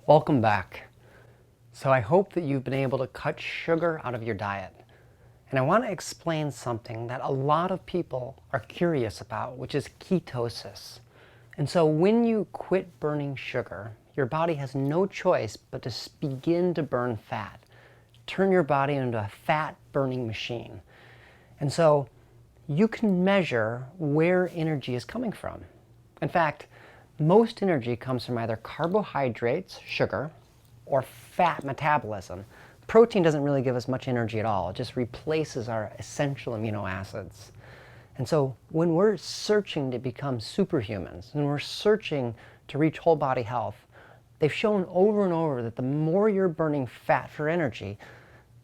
Welcome back. So I hope that you've been able to cut sugar out of your diet. And I want to explain something that a lot of people are curious about, which is ketosis. And so when you quit burning sugar, your body has no choice but to begin to burn fat. Turn your body into a fat burning machine. And so you can measure where energy is coming from. In fact, most energy comes from either carbohydrates, sugar, or fat metabolism. Protein doesn't really give us much energy at all. It just replaces our essential amino acids. And so when we're searching to become superhumans, and we're searching to reach whole body health, they've shown over and over that the more you're burning fat for energy,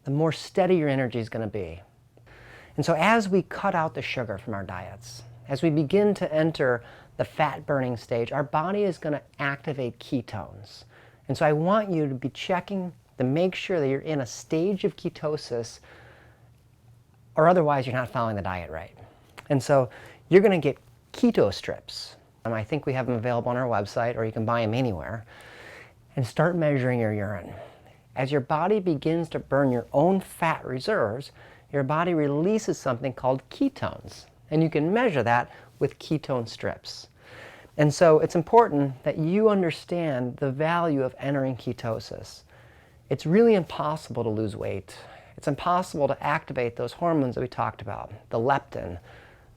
the more steady your energy is going to be. And so as we cut out the sugar from our diets, as we begin to enter the fat burning stage, our body is going to activate ketones. And so I want you to be checking to make sure that you're in a stage of ketosis, or otherwise you're not following the diet right. And so you're going to get Ketone Strips. I think we have them available on our website, or you can buy them anywhere, and start measuring your urine. As your body begins to burn your own fat reserves, your body releases something called ketones. And you can measure that with Ketone Strips. And so it's important that you understand the value of entering ketosis. It's really impossible to lose weight. It's impossible to activate those hormones that we talked about, the leptin,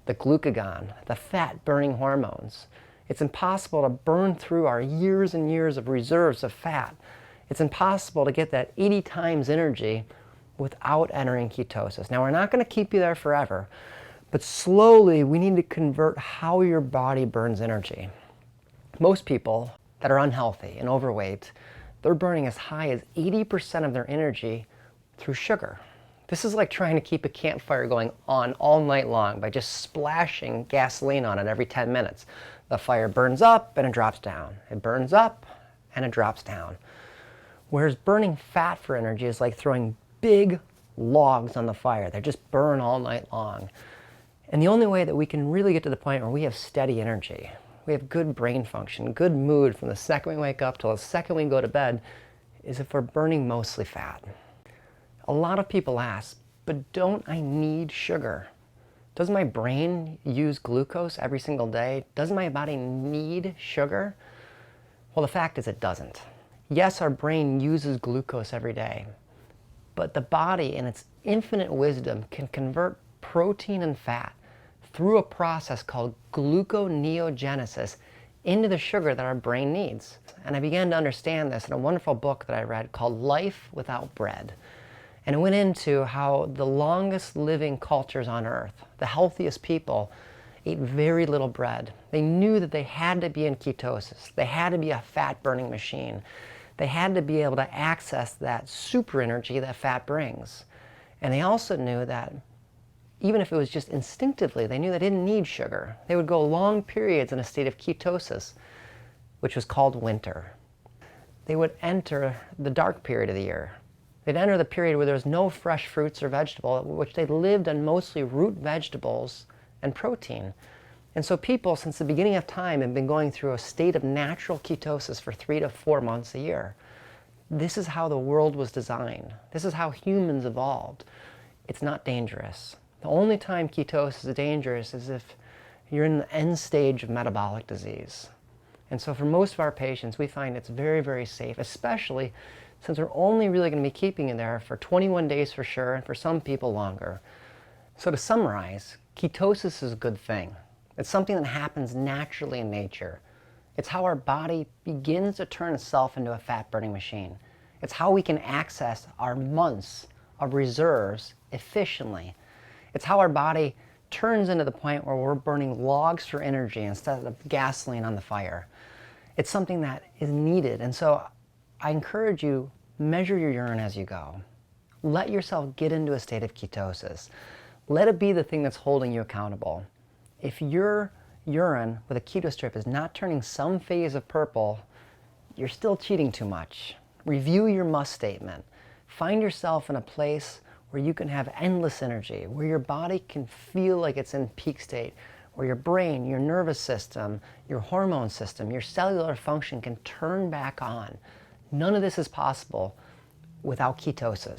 the glucagon, the fat-burning hormones. It's impossible to burn through our years and years of reserves of fat. It's impossible to get that 80 times energy without entering ketosis. Now, we're not going to keep you there forever, but slowly we need to convert how your body burns energy. Most people that are unhealthy and overweight, they're burning as high as 80% of their energy through sugar. This is like trying to keep a campfire going on all night long by just splashing gasoline on it every 10 minutes. The fire burns up and it drops down. It burns up and it drops down. Whereas burning fat for energy is like throwing big logs on the fire. They just burn all night long. And the only way that we can really get to the point where we have steady energy, we have good brain function, good mood from the second we wake up till the second we go to bed, is if we're burning mostly fat. A lot of people ask, but don't I need sugar? Doesn't my brain use glucose every single day? Doesn't my body need sugar? Well, the fact is it doesn't. Yes, our brain uses glucose every day, but the body in its infinite wisdom can convert protein and fat through a process called gluconeogenesis into the sugar that our brain needs. And I began to understand this in a wonderful book that I read called Life Without Bread. And it went into how the longest living cultures on earth, the healthiest people, ate very little bread. They knew that they had to be in ketosis. They had to be a fat burning machine. They had to be able to access that super energy that fat brings. And they also knew that even if it was just instinctively, they knew they didn't need sugar. They would go long periods in a state of ketosis, which was called winter. They would enter the dark period of the year. They'd enter the period where there was no fresh fruits or vegetables, which they lived on mostly root vegetables and protein. And so people, since the beginning of time, have been going through a state of natural ketosis for 3 to 4 months a year. This is how the world was designed. This is how humans evolved. It's not dangerous. The only time ketosis is dangerous is if you're in the end stage of metabolic disease. And so for most of our patients, we find it's very, very safe, especially since we're only really going to be keeping you there for 21 days for sure, and for some people longer. So to summarize, ketosis is a good thing. It's something that happens naturally in nature. It's how our body begins to turn itself into a fat-burning machine. It's how we can access our months of reserves efficiently. It's how our body turns into the point where we're burning logs for energy instead of gasoline on the fire. It's something that is needed. And so I encourage you, measure your urine as you go. Let yourself get into a state of ketosis. Let it be the thing that's holding you accountable. If your urine with a keto strip is not turning some phase of purple, you're still cheating too much. Review your must statement. Find yourself in a place where you can have endless energy, where your body can feel like it's in peak state, where your brain, your nervous system, your hormone system, your cellular function can turn back on. None of this is possible without ketosis.